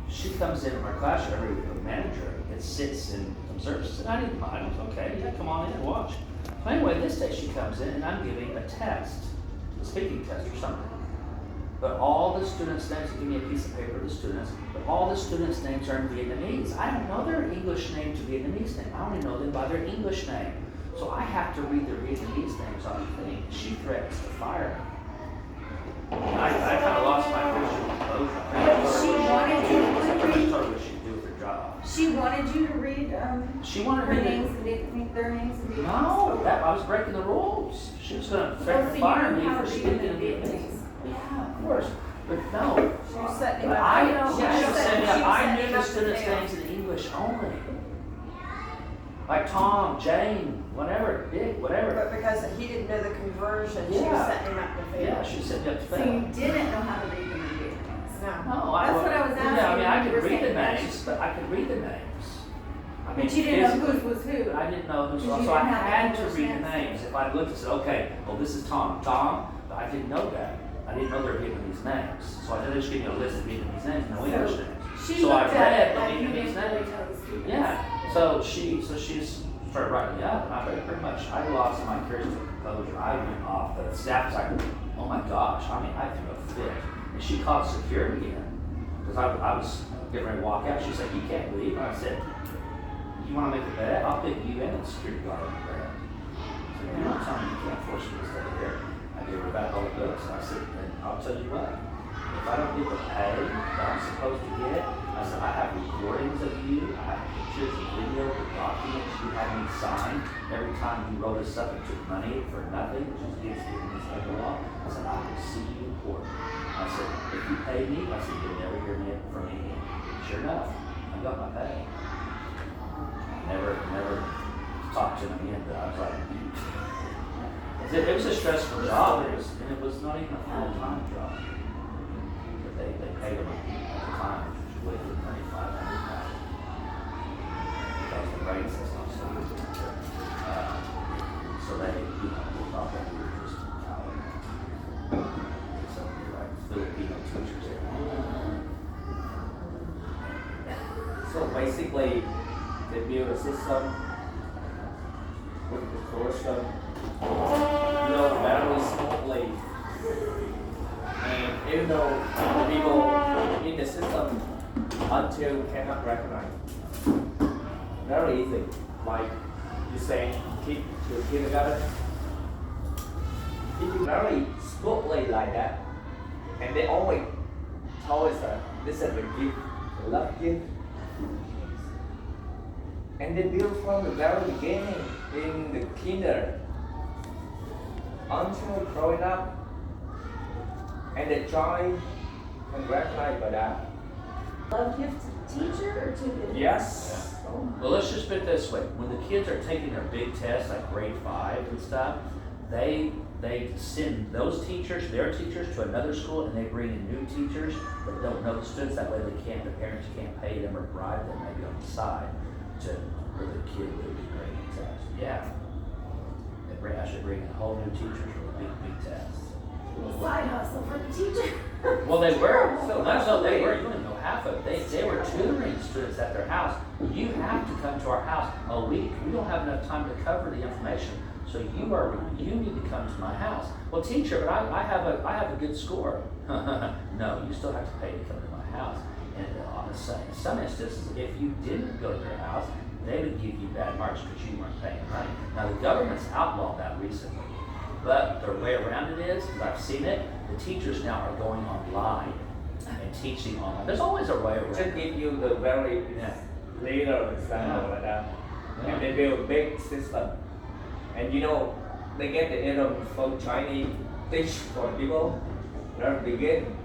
she comes in my class, every manager, it sits and observes. She said, I didn't mind. I was okay, yeah, come on in and watch. So anyway, this day she comes in and I'm giving a test, a speaking test or something. But all the students' names, give me a piece of paper, the students, but all the students' names are in Vietnamese. I don't know their English name to Vietnamese name. I only know them by their English name. So I have to read their Vietnamese names on the thing. She threatens to fire me. I kind of lost my Christian composure. She wanted you to read. I told her what she'd do with her job. She wanted you to read She wanted her me to. names and their names and No, I was breaking the rules. She was going to threaten to fire me for speaking in Vietnamese. Yeah, of course. But no. She set me But up. I knew the students' names in English only. Like Tom, Jane, whatever, Dick, whatever. But because he didn't know the conversion, she was setting him up to fail. Yeah, she set me up to So fail. you didn't know how to read them in Vietnamese? No. No, That's what I was asking. Yeah, I mean, I You could were read the saying that. names, but I could read the names. I mean, But you didn't know physically, whose was who. I didn't know who's Because you so I didn't have had the to English read the names. names. If I looked and said, okay, well, this is Tom, but I didn't know that. I didn't know they were Vietnamese names. So I didn't just give you a list of Vietnamese names, no English names. She So I looked read at it the like you Vietnamese didn't really names. know the students. Yeah, so she's started writing me up, and I pretty much, I lost my Christian composure. I went off. The staff was like, oh my gosh, I mean, I threw a fit. And she called security in, because I was getting ready to walk out. She said, you can't leave. And I said, you want to make a bet? I'll pick you and the security guard on the ground. I said, you're not telling me you can't force me to stay here. I gave her back all the books, and I said, and I'll tell you what, if I don't get the pay that I'm supposed to get, I said, I have recordings of you, I have pictures and video, the documents you had me sign every time you wrote us up and took money for nothing, which is against Vietnamese labor law. I said, I will see you in court. I said, if you pay me, I said, you'll never hear me from me again. Sure enough, I got my pay. Never talked to him again, but I was like, it was a stressful job, and it was not even a full-time job. But they paid him at the time, which was way too $3,500. Because the rates is not so good. So they thought that we were just some like Filipino teachers there. So basically, they build a system with the curriculum, very smoothly. And even though the people in the system until cannot recognize, very easy. Like you say, keep the kindergarten, it is very smoothly like that. And they always told us that this is the gift, the love gift. And they build from the very beginning in the kinder until growing up, and they try and recognize by that. Love gift to the teacher or to the? Yes. Well, let's just put it this way. When the kids are taking their big tests, like grade 5 and stuff, they send those teachers, their teachers, to another school, and they bring in new teachers that don't know the students. That way the parents can't pay them or bribe them maybe on the side for the kid to do grading tests. Yeah. They actually bring in whole new teachers for big tests. Side hustle for the teacher. Well, they were. So that's what they were. You don't know half of it. They were tutoring students at their house. You have to come to our house a week. We don't have enough time to cover the information. So you need to come to my house. Well, teacher, but I have a good score. No, you still have to pay to come to my house. And on some instances, if you didn't go to their house, they would give you bad marks because you weren't paying money. Now the government's outlawed that recently. But the way around it is, because I've seen it, the teachers now are going online and teaching online. There's always a way around Just it. give you the very little example like that. And they build a big system. And they get the income from Chinese teach for people. They're begin.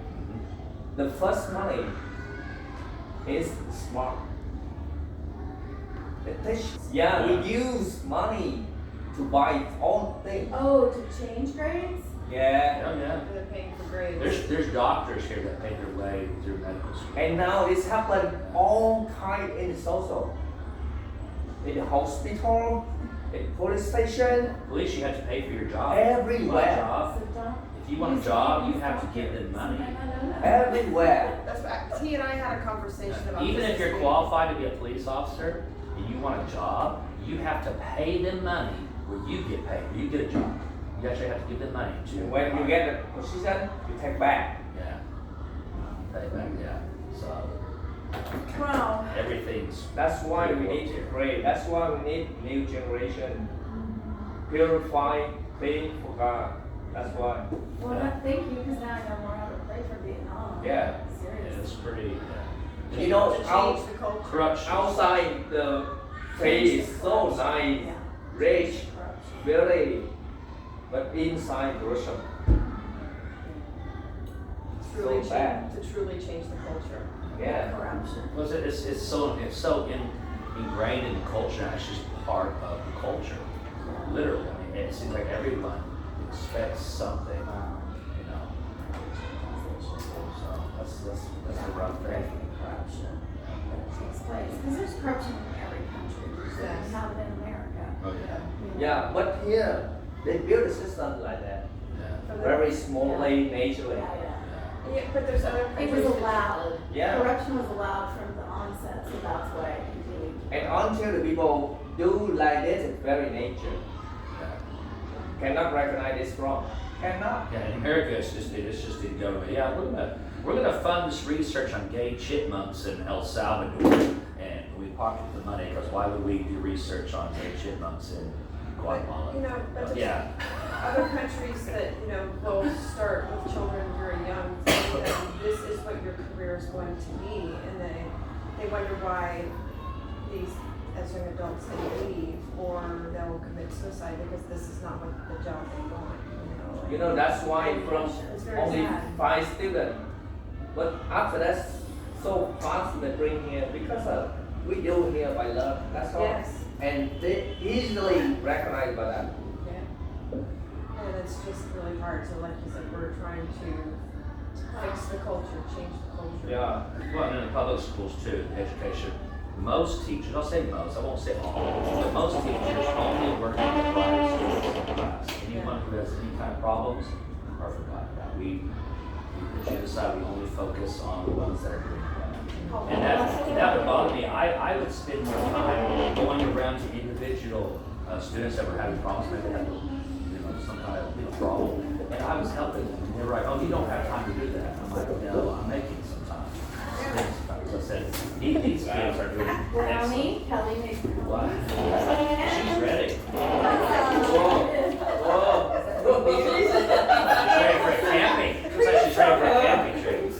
The first money is smart. They teach. Yeah, we use money to buy all things. Oh, to change grades? Yeah. Oh, yeah. They're paying for grades. There's doctors here that pay their way through medical school. And now it's happened all kind in social. In the hospital, in police station, At least you have to pay for your job. If you want a everywhere. job, Sit down. if you want a job, you have to give them money. I know that. Everywhere. That's right. he and I had a conversation about Even this if you're week. qualified to be a police officer and you want a job, you have to pay them money where you get paid, where you get a job. You actually have to give them money to. When you get the position, you take back. Yeah. Pay back, yeah. So Wow. everything's. That's why we need to pray. That's why we need new generation. Purify, pray for God. That's why. Well, thank you, because now I know more how to pray for Vietnam. Yeah. Seriously. It's pretty. You know, To out, change the culture. Corruption. outside the faith is so nice, Yeah. rich, Corruption. very, but inside Russia. Truly So bad. to truly change the culture. Yeah. Corruption. Well, it's so ingrained in the culture. And it's just part of the culture. Literally, I mean, it seems like everyone expects something. You know. So that's the rough thing. Corruption that takes place. Because there's corruption in every country. Yes. Not in America. Oh yeah. Yeah, but here they build a system like that, Yeah. very smallly, naturally. Yeah, yeah. Yeah, but there's other It countries. was that- allowed. Yeah. Corruption was allowed from the onset, so that's why it continued. And until the people do like this, it's very nature. Cannot recognize it's wrong. Cannot. Yeah, in America, it's just the government. Yeah, we're gonna fund this research on gay chipmunks in El Salvador, and we pocket the money because why would we do research on gay chipmunks in Guatemala? You know, but there's Yeah, other countries that, will start with children very young, telling them this is what your career is going to be, and they wonder why these, as young adults, they leave, or they'll commit suicide because this is not what the job they want, You know, that's why from It's very only sad. 5 students, but after that, so fast they bring here because we do here by love. That's all. Yes. And they easily recognize by that. Yeah. And it's just really hard, so like you said, we're trying to fix the culture, change the culture. Yeah. well, and in the public schools too, education. Most teachers, I'll say most, I won't say all, but most teachers only work in the private schools class. Anyone who has any kind of problems are forgotten about. We put you aside, we only focus on the ones that are doing well. And that would bother me. I would spend more time going around to individual students that were having problems, maybe they had some kind of problem, and I was helping them. And they were like, "Oh, you don't have time to do that." I'm like, "No, I'm making some time." As I said, these kids are doing excellent. Brownie, Kelly makes What? She's ready. Whoa. She's ready for a camping. Looks like she's ready for a camping trip. She's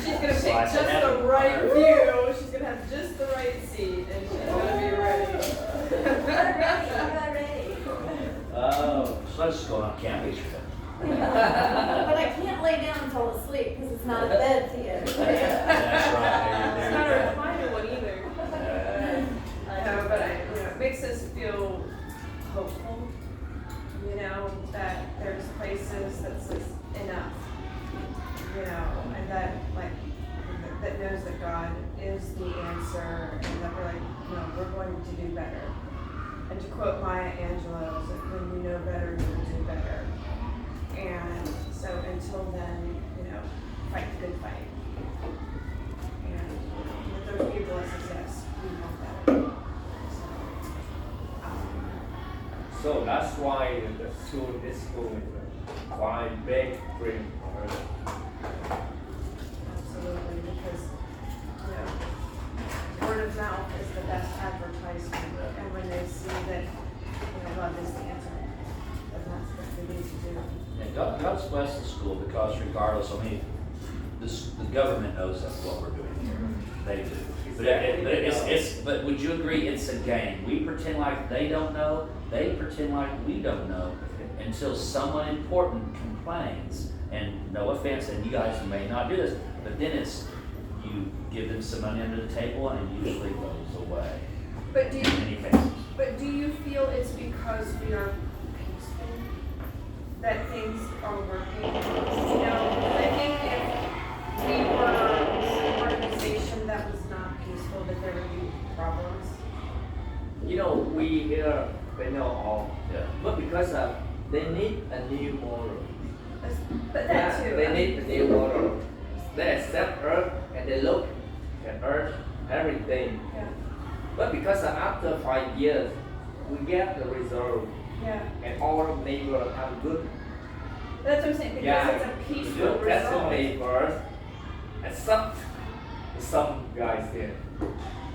gonna pick Slice just it down. the right view, she's gonna have just the right seat, and she's gonna be ready. Oh, so let's just go on a camping trip. But I can't lay down and fall asleep because it's not a bed theater. That's right. It's There not you a go. recliner one either. No, but it makes us feel hopeful, that there's places that says enough, and that that knows that God is the answer, and that we're like, no, we're going to do better. And to quote Maya Angelou, is that when you know better, you will do better. And so until then, fight the good fight. And with those people that says yes, we want better. So that's why this school is quite big dream for her. Absolutely, because, word of mouth is the best advertisement. And when they see that, love is the answer, then that's what they need to do. And God's blessed the school because regardless, the government knows that's what we're doing here. They do. But would you agree it's a game? We pretend like they don't know, they pretend like we don't know until someone important complains. And no offense, and you guys may not do this, but then it's you give them some money under the table and it usually goes away But in many cases. do you feel it's because we are peaceful that things are working? I think if we were an organization that was not peaceful, that there would be problems. We here, they know all. Yeah. But because they need a new model. But that too. They need a new model. They accept Earth and they look at Earth, everything. Yeah, But because after 5 years, we get the result yeah. and all neighbors have good That's what I'm saying, because it's a peaceful good result. testimony first. And some guys here,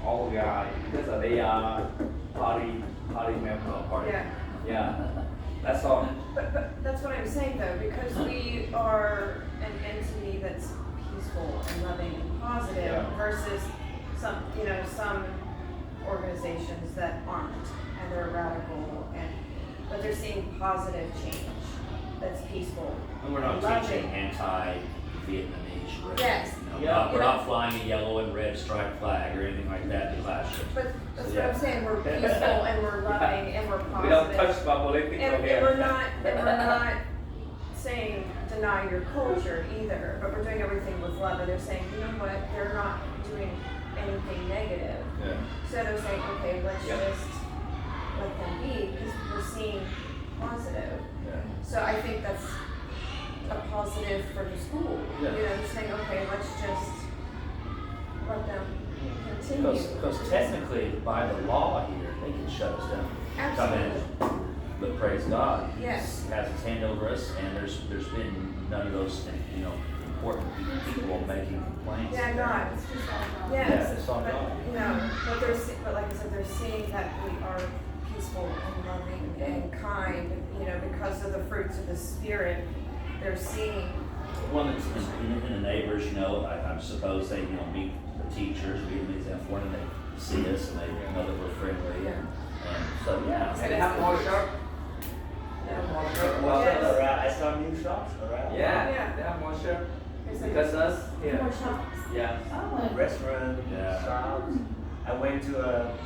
all guys, because they are party member. Party. Yeah. Yeah, that's all. But that's what I'm saying though, because we are an entity that's peaceful and loving and positive Yeah. versus some, some organizations that aren't and they're radical but they're seeing positive change that's peaceful. And we're not Loving. teaching anti-Vietnamese race. Yes. You know, Yeah. we're not flying a yellow and red striped flag or anything like that in the classroom. But that's So, what I'm yeah. saying, we're peaceful and we're loving and we're positive. We don't touch about political And here. we're not saying deny your culture either, but we're doing everything with love. And they're saying, you know what, they're not doing anything negative. Yeah. So they're saying, okay, let's Yep. just let them be because we're seeing positive. Yeah. So I think that's a positive for the school. Yeah. They're saying, okay, let's just let them continue. Because technically, by the law here, they can shut us down. Absolutely. But praise God, He Yes. has His hand over us, and there's been none of those, important people making complaints. Yeah, God. Yeah, Yes, it's all but, God. but like I said, they're seeing that we are peaceful and loving and kind, because of the fruits of the Spirit. They're seeing, One that's in the neighbors, I suppose they, meet the teachers, meet them exam for them, and they see us and they know that we're friendly. And so, yeah. And they have more shop. They have more shop. More Yes. shop. Around, I saw new shops around. Yeah, Yeah. they have more shop. there's like Because us, More yeah. shops. Yeah. Oh, Restaurant, Yeah. shops. I went to a